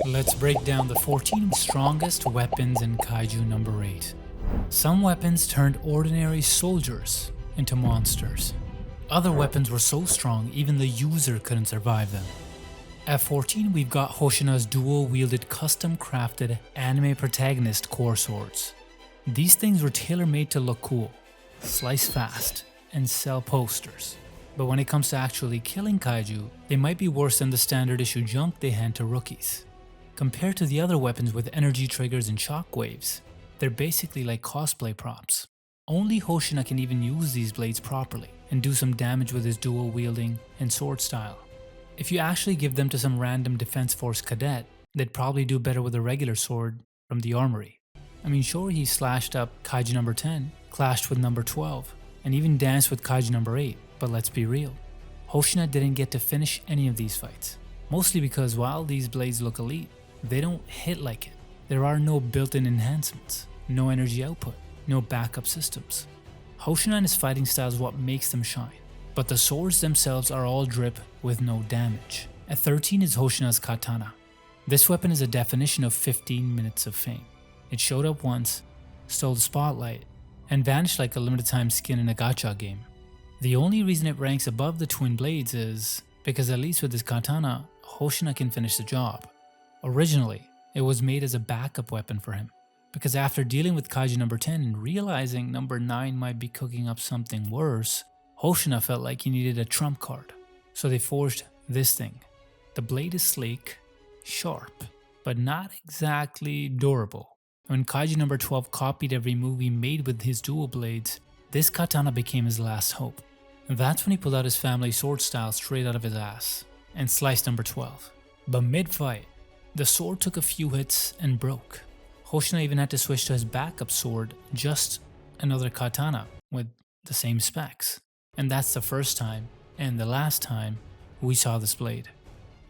Let's break down the 14 strongest weapons in Kaiju number 8. Some weapons turned ordinary soldiers into monsters. Other weapons were so strong even the user couldn't survive them. At 14 we've got Hoshina's dual-wielded custom-crafted anime protagonist core swords. These things were tailor-made to look cool, slice fast, and sell posters. But when it comes to actually killing kaiju, they might be worse than the standard issue junk they hand to rookies. Compared to the other weapons with energy triggers and shockwaves, they're basically like cosplay props. Only Hoshina can even use these blades properly and do some damage with his dual wielding and sword style. If you actually give them to some random defense force cadet, they'd probably do better with a regular sword from the armory. I mean, sure, he slashed up Kaiju number 10, clashed with number 12, and even danced with Kaiju number 8, but let's be real. Hoshina didn't get to finish any of these fights, mostly because while these blades look elite, they don't hit like it. There are no built-in enhancements, no energy output, no backup systems. Hoshina and his fighting style is what makes them shine, but the swords themselves are all drip with no damage. At 13 is Hoshina's Katana. This weapon is a definition of 15 minutes of fame. It showed up once, stole the spotlight, and vanished like a limited time skin in a gacha game. The only reason it ranks above the twin blades is because at least with this katana, Hoshina can finish the job. Originally, it was made as a backup weapon for him, because after dealing with Kaiju number 10 and realizing number 9 might be cooking up something worse, Hoshina felt like he needed a trump card. So they forged this thing. The blade is sleek, sharp, but not exactly durable. When Kaiju number 12 copied every move he made with his dual blades, this katana became his last hope. That's when he pulled out his family sword style straight out of his ass and sliced number 12. But mid-fight, the sword took a few hits and broke. Hoshina even had to switch to his backup sword, just another katana with the same specs. And that's the first time and the last time we saw this blade.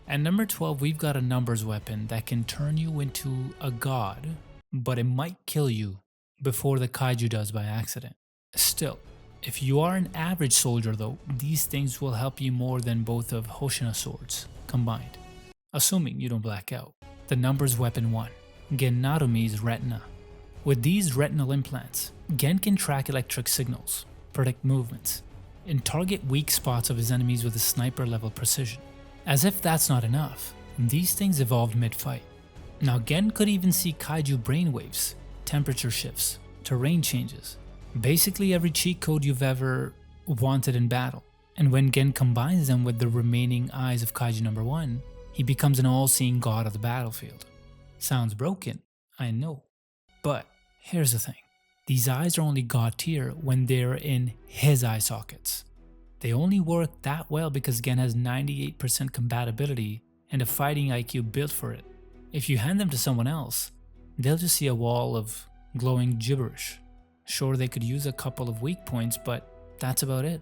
At number 12 we've got a numbers weapon that can turn you into a god, but it might kill you before the kaiju does by accident. Still, if you are an average soldier though, these things will help you more than both of Hoshina's swords combined. Assuming you don't black out. The numbers weapon 1, Gen Narumi's retina. With these retinal implants, Gen can track electric signals, predict movements, and target weak spots of his enemies with a sniper level precision. As if that's not enough, these things evolved mid-fight. Now Gen could even see kaiju brainwaves, temperature shifts, terrain changes, basically every cheat code you've ever wanted in battle. And when Gen combines them with the remaining eyes of Kaiju number 1, he becomes an all-seeing god of the battlefield. Sounds broken, I know. But here's the thing. These eyes are only god tier when they're in his eye sockets. They only work that well because Gen has 98% compatibility and a fighting IQ built for it. If you hand them to someone else, they'll just see a wall of glowing gibberish. Sure, they could use a couple of weak points, but that's about it.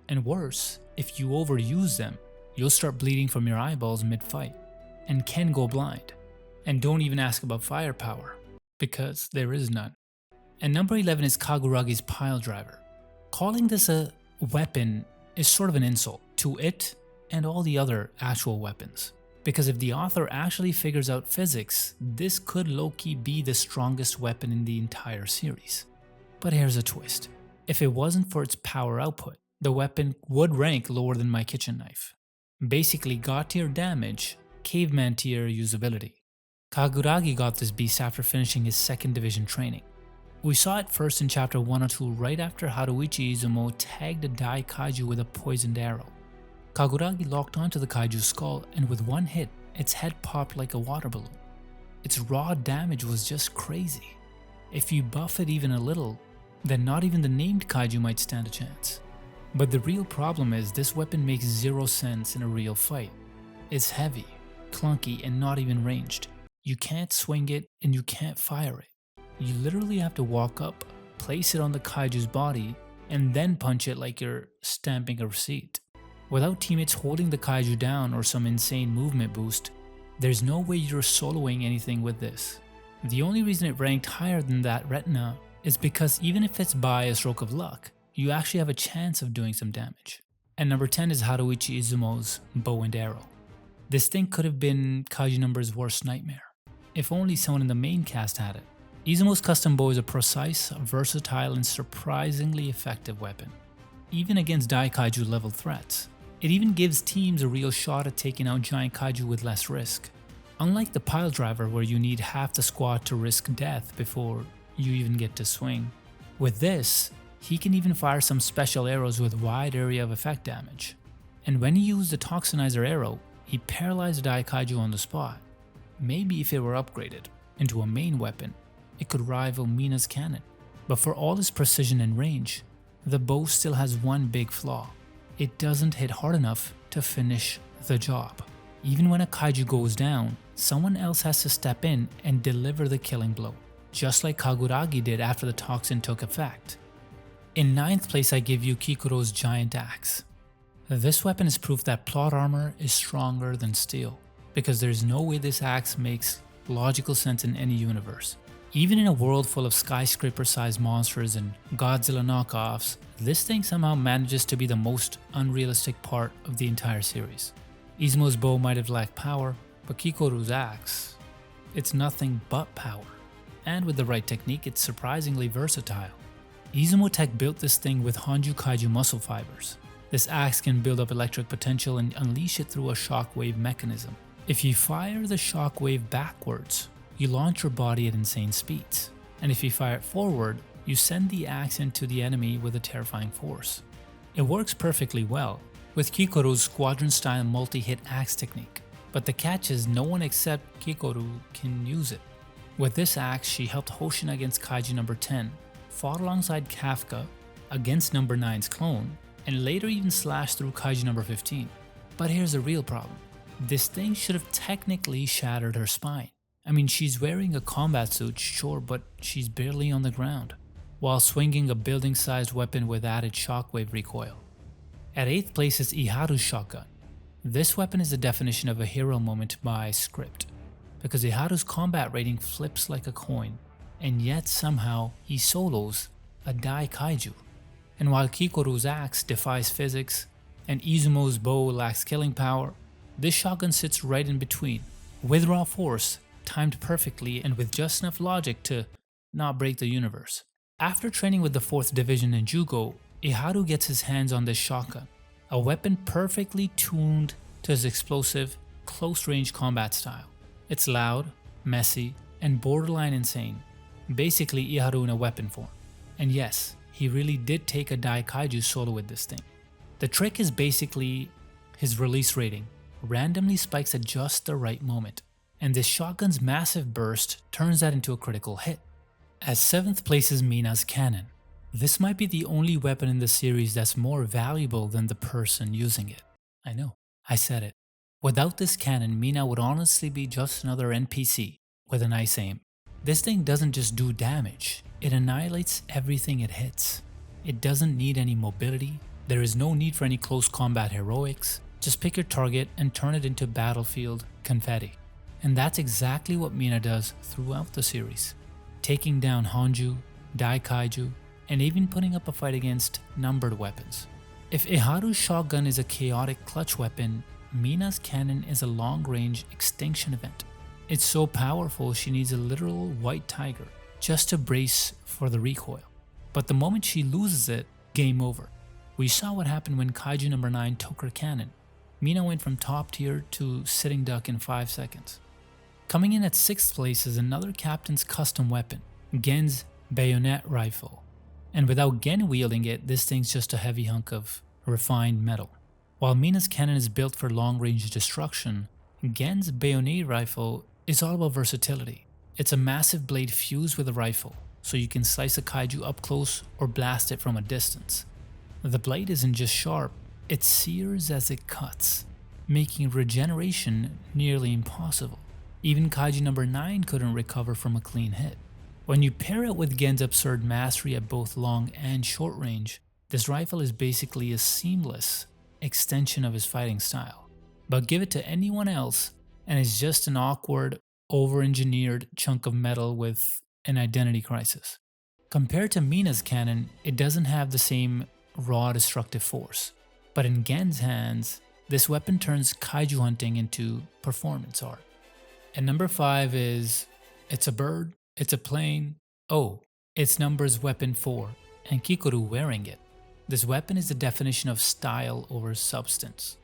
And worse, if you overuse them, you'll start bleeding from your eyeballs mid-fight and can go blind. And don't even ask about firepower, because there is none. And number 11 is Kaguragi's pile driver. Calling this a weapon is sort of an insult to it and all the other actual weapons. Because if the author actually figures out physics, this could low-key be the strongest weapon in the entire series. But here's a twist. If it wasn't for its power output, the weapon would rank lower than my kitchen knife. Basically god tier damage, caveman tier usability. Kaguragi got this beast after finishing his 2nd division training. We saw it first in chapter 102 right after Haruichi Izumo tagged a Dai Kaiju with a poisoned arrow. Kaguragi locked onto the Kaiju's skull and with one hit, its head popped like a water balloon. Its raw damage was just crazy. If you buff it even a little, then not even the named Kaiju might stand a chance. But the real problem is this weapon makes zero sense in a real fight. It's heavy, clunky, and not even ranged. You can't swing it and you can't fire it. You literally have to walk up, place it on the Kaiju's body, and then punch it like you're stamping a receipt. Without teammates holding the Kaiju down or some insane movement boost, there's no way you're soloing anything with this. The only reason it ranked higher than that retina is because even if it's by a stroke of luck, you actually have a chance of doing some damage. And number 10 is Haruichi Izumo's bow and arrow. This thing could have been Kaiju Number's worst nightmare. If only someone in the main cast had it. Izumo's custom bow is a precise, versatile, and surprisingly effective weapon, even against Dai-Kaiju level threats. It even gives teams a real shot at taking out giant kaiju with less risk. Unlike the pile driver where you need half the squad to risk death before you even get to swing. With this, he can even fire some special arrows with wide area of effect damage. And when he used the Toxinizer arrow, he paralyzed Dai-Kaiju on the spot. Maybe if it were upgraded into a main weapon, it could rival Mina's cannon. But for all its precision and range, the bow still has one big flaw. It doesn't hit hard enough to finish the job. Even when a kaiju goes down, someone else has to step in and deliver the killing blow, just like Kaguragi did after the toxin took effect. In 9th place, I give you Kikuru's giant axe. This weapon is proof that plot armor is stronger than steel, because there's no way this axe makes logical sense in any universe. Even in a world full of skyscraper-sized monsters and Godzilla knockoffs, this thing somehow manages to be the most unrealistic part of the entire series. Izumo's bow might have lacked power, but Kikoru's axe, it's nothing but power. And with the right technique, it's surprisingly versatile. Izumo Tech built this thing with Honju Kaiju muscle fibers. This axe can build up electric potential and unleash it through a shockwave mechanism. If you fire the shockwave backwards, you launch your body at insane speeds. And if you fire it forward, you send the axe into the enemy with a terrifying force. It works perfectly well, with Kikoru's squadron-style multi-hit axe technique. But the catch is no one except Kikoru can use it. With this axe, she helped Hoshin against Kaiju number 10, fought alongside Kafka against number 9's clone, and later even slashed through Kaiju number 15. But here's the real problem. This thing should have technically shattered her spine. I mean, she's wearing a combat suit, sure, but she's barely on the ground, while swinging a building-sized weapon with added shockwave recoil. At 8th place is Iharu's shotgun. This weapon is the definition of a hero moment by script, because Iharu's combat rating flips like a coin, and yet somehow he solos a Dai-Kaiju. And while Kikoru's axe defies physics, and Izumo's bow lacks killing power, this shotgun sits right in between, with raw force, timed perfectly and with just enough logic to not break the universe. After training with the 4th Division in Jugo, Iharu gets his hands on this shotgun, a weapon perfectly tuned to his explosive, close-range combat style. It's loud, messy, and borderline insane, basically Iharu in a weapon form. And yes, he really did take a Dai-Kaiju solo with this thing. The trick is basically his release rating randomly spikes at just the right moment, and this shotgun's massive burst turns that into a critical hit. At 7th place is Mina's cannon. This might be the only weapon in the series that's more valuable than the person using it. I know, I said it. Without this cannon, Mina would honestly be just another NPC with a nice aim. This thing doesn't just do damage, it annihilates everything it hits. It doesn't need any mobility, there is no need for any close combat heroics, just pick your target and turn it into battlefield confetti. And that's exactly what Mina does throughout the series, taking down Honju, Dai-Kaiju, and even putting up a fight against numbered weapons. If Iharu's shotgun is a chaotic clutch weapon, Mina's cannon is a long-range extinction event. It's so powerful she needs a literal white tiger just to brace for the recoil. But the moment she loses it, game over. We saw what happened when Kaiju number 9 took her cannon. Mina went from top tier to sitting duck in 5 seconds. Coming in at 6th place is another captain's custom weapon, Gen's bayonet rifle. And without Gen wielding it, this thing's just a heavy hunk of refined metal. While Mina's cannon is built for long-range destruction, Gen's bayonet rifle is all about versatility. It's a massive blade fused with a rifle, so you can slice a kaiju up close or blast it from a distance. The blade isn't just sharp, it sears as it cuts, making regeneration nearly impossible. Even Kaiju number 9 couldn't recover from a clean hit. When you pair it with Gen's absurd mastery at both long and short range, this rifle is basically a seamless extension of his fighting style. But give it to anyone else and it's just an awkward, over-engineered chunk of metal with an identity crisis. Compared to Mina's cannon, it doesn't have the same raw destructive force. But in Gen's hands, This weapon turns kaiju hunting into performance art. And number 5 is, it's a bird, it's a plane, oh, it's Number's weapon 4, and Kikuru wearing it. This weapon is the definition of style over substance.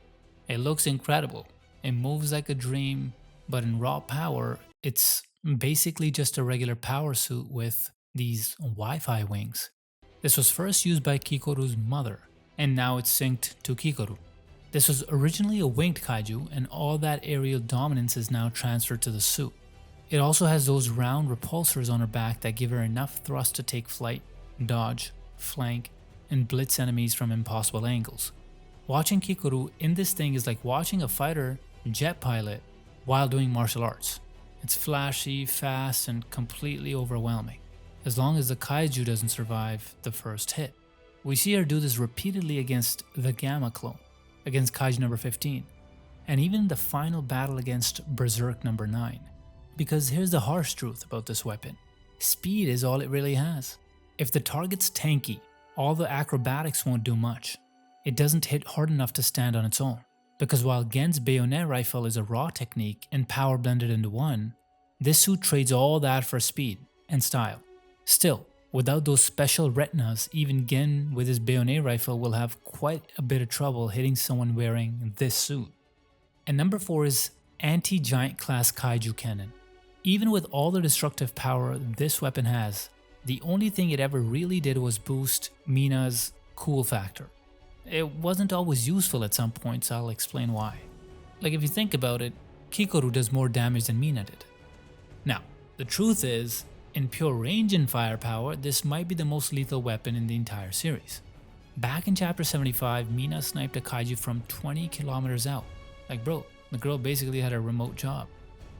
It looks incredible, it moves like a dream, but in raw power, it's basically just a regular power suit with these Wi-Fi wings. This was first used by Kikoru's mother, and now it's synced to Kikuru. This was originally a winged kaiju, and all that aerial dominance is now transferred to the suit. It also has those round repulsors on her back that give her enough thrust to take flight, dodge, flank, and blitz enemies from impossible angles. Watching Kikuru in this thing is like watching a fighter jet pilot while doing martial arts. It's flashy, fast, and completely overwhelming, as long as the kaiju doesn't survive the first hit. We see her do this repeatedly against the Gamma clone, against Kaiju number 15, and even the final battle against Berserk number 9. Because here's the harsh truth about this weapon. Speed is all it really has. If the target's tanky, all the acrobatics won't do much. It doesn't hit hard enough to stand on its own. Because while Gen's bayonet rifle is a raw technique and power blended into one, this suit trades all that for speed and style. Still, without those special retinas, even Gen with his bayonet rifle will have quite a bit of trouble hitting someone wearing this suit. And number 4 is Anti-Giant class Kaiju Cannon. Even with all the destructive power this weapon has, the only thing it ever really did was boost Mina's cool factor. It wasn't always useful at some points, I'll explain why. Like if you think about it, Kikuru does more damage than Mina did. Now, the truth is, in pure range and firepower, this might be the most lethal weapon in the entire series. Back in chapter 75, Mina sniped a kaiju from 20 kilometers out. Like bro, the girl basically had a remote job.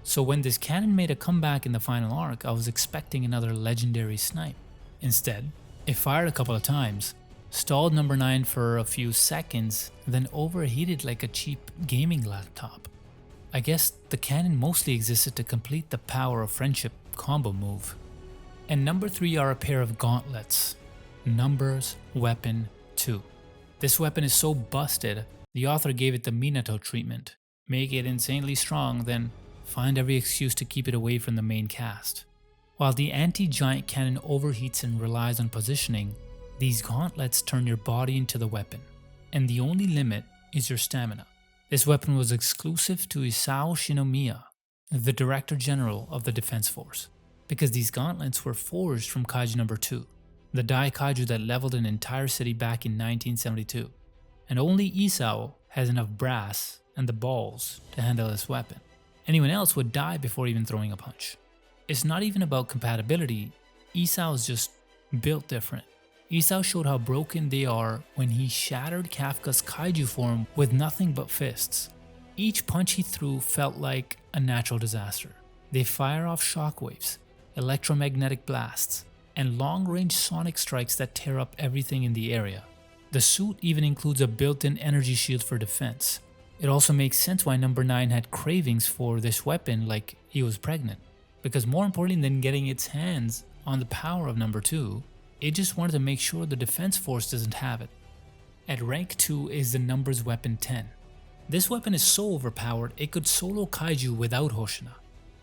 So when this cannon made a comeback in the final arc, I was expecting another legendary snipe. Instead, it fired a couple of times, stalled number 9 for a few seconds, then overheated like a cheap gaming laptop. I guess the cannon mostly existed to complete the power of friendship combo move. And number 3 are a pair of gauntlets. Number's Weapon 2. This weapon is so busted, the author gave it the Minato treatment. Make it insanely strong, then find every excuse to keep it away from the main cast. While the Anti-Giant Cannon overheats and relies on positioning, these gauntlets turn your body into the weapon, and the only limit is your stamina. This weapon was exclusive to Isao Shinomiya, the Director General of the Defense Force, because these gauntlets were forged from Kaiju number 2, the Dai Kaiju that leveled an entire city back in 1972, and only Isao has enough brass and the balls to handle this weapon. Anyone else would die before even throwing a punch. It's not even about compatibility, Isao is just built different. Isao showed how broken they are when he shattered Kafka's kaiju form with nothing but fists. Each punch he threw felt like a natural disaster. They fire off shockwaves, electromagnetic blasts, and long-range sonic strikes that tear up everything in the area. The suit even includes a built-in energy shield for defense. It also makes sense why number 9 had cravings for this weapon like he was pregnant. Because more important than getting its hands on the power of number 2, it just wanted to make sure the defense force doesn't have it. At rank 2 is the Number's Weapon 10. This weapon is so overpowered it could solo kaiju without Hoshina,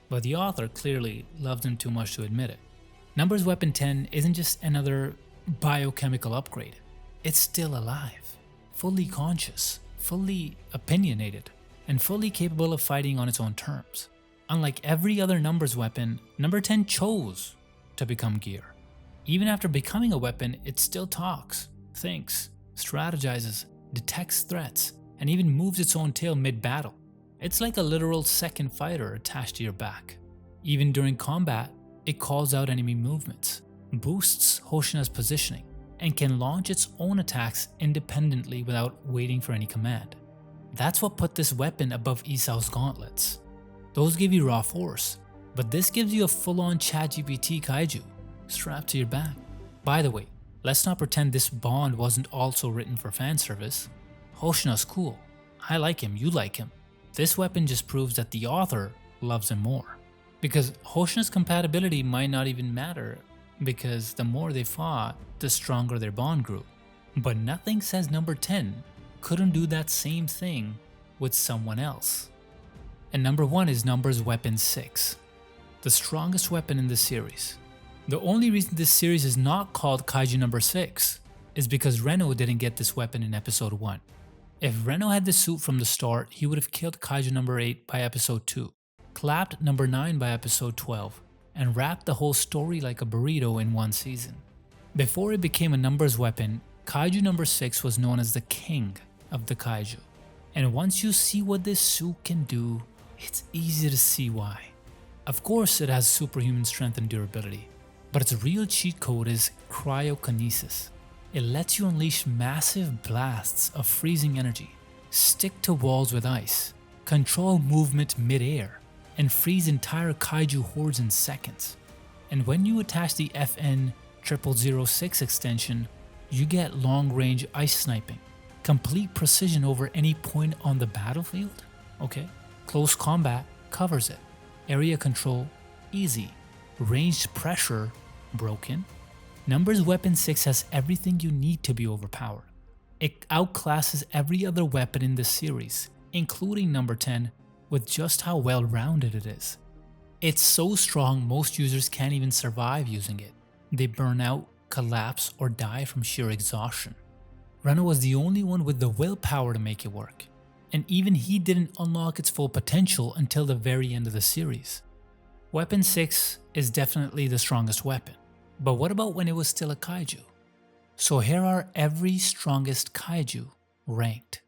but the author clearly loved him too much to admit it. Number's Weapon 10 isn't just another biochemical upgrade, it's still alive, fully conscious, fully opinionated, and fully capable of fighting on its own terms. Unlike every other Numbers weapon, number 10 chose to become gear. Even after becoming a weapon, it still talks, thinks, strategizes, detects threats, and even moves its own tail mid-battle. It's like a literal second fighter attached to your back. Even during combat, it calls out enemy movements, boosts Hoshina's positioning, and can launch its own attacks independently without waiting for any command. That's what put this weapon above Isao's gauntlets. Those give you raw force, but this gives you a full-on ChatGPT kaiju strapped to your back. By the way, let's not pretend this bond wasn't also written for fan service. Hoshina's cool. I like him, you like him. This weapon just proves that the author loves him more. Because Hoshina's compatibility might not even matter, because the more they fought, the stronger their bond grew. But nothing says number 10 couldn't do that same thing with someone else. And number 1 is Numbers Weapon 6, the strongest weapon in the series. The only reason this series is not called Kaiju number 6 is because Reno didn't get this weapon in episode 1. If Reno had the suit from the start, he would have killed Kaiju number 8 by episode 2, clapped number 9 by episode 12, and wrapped the whole story like a burrito in one season. Before it became a numbers weapon, Kaiju number 6 was known as the king of the Kaiju. And once you see what this suit can do, it's easy to see why. Of course it has superhuman strength and durability, but its real cheat code is cryokinesis. It lets you unleash massive blasts of freezing energy, stick to walls with ice, control movement mid-air, and freeze entire kaiju hordes in seconds. And when you attach the FN 0006 extension, you get long-range ice sniping, complete precision over any point on the battlefield, okay? Close combat covers it, area control easy, ranged pressure broken. Numbers Weapon 6 has everything you need to be overpowered. It outclasses every other weapon in the series, including number 10, with just how well-rounded it is. It's so strong most users can't even survive using it. They burn out, collapse, or die from sheer exhaustion. Reno was the only one with the willpower to make it work, and even he didn't unlock its full potential until the very end of the series. Weapon 6 is definitely the strongest weapon. But what about when it was still a kaiju? So here are every strongest kaiju ranked.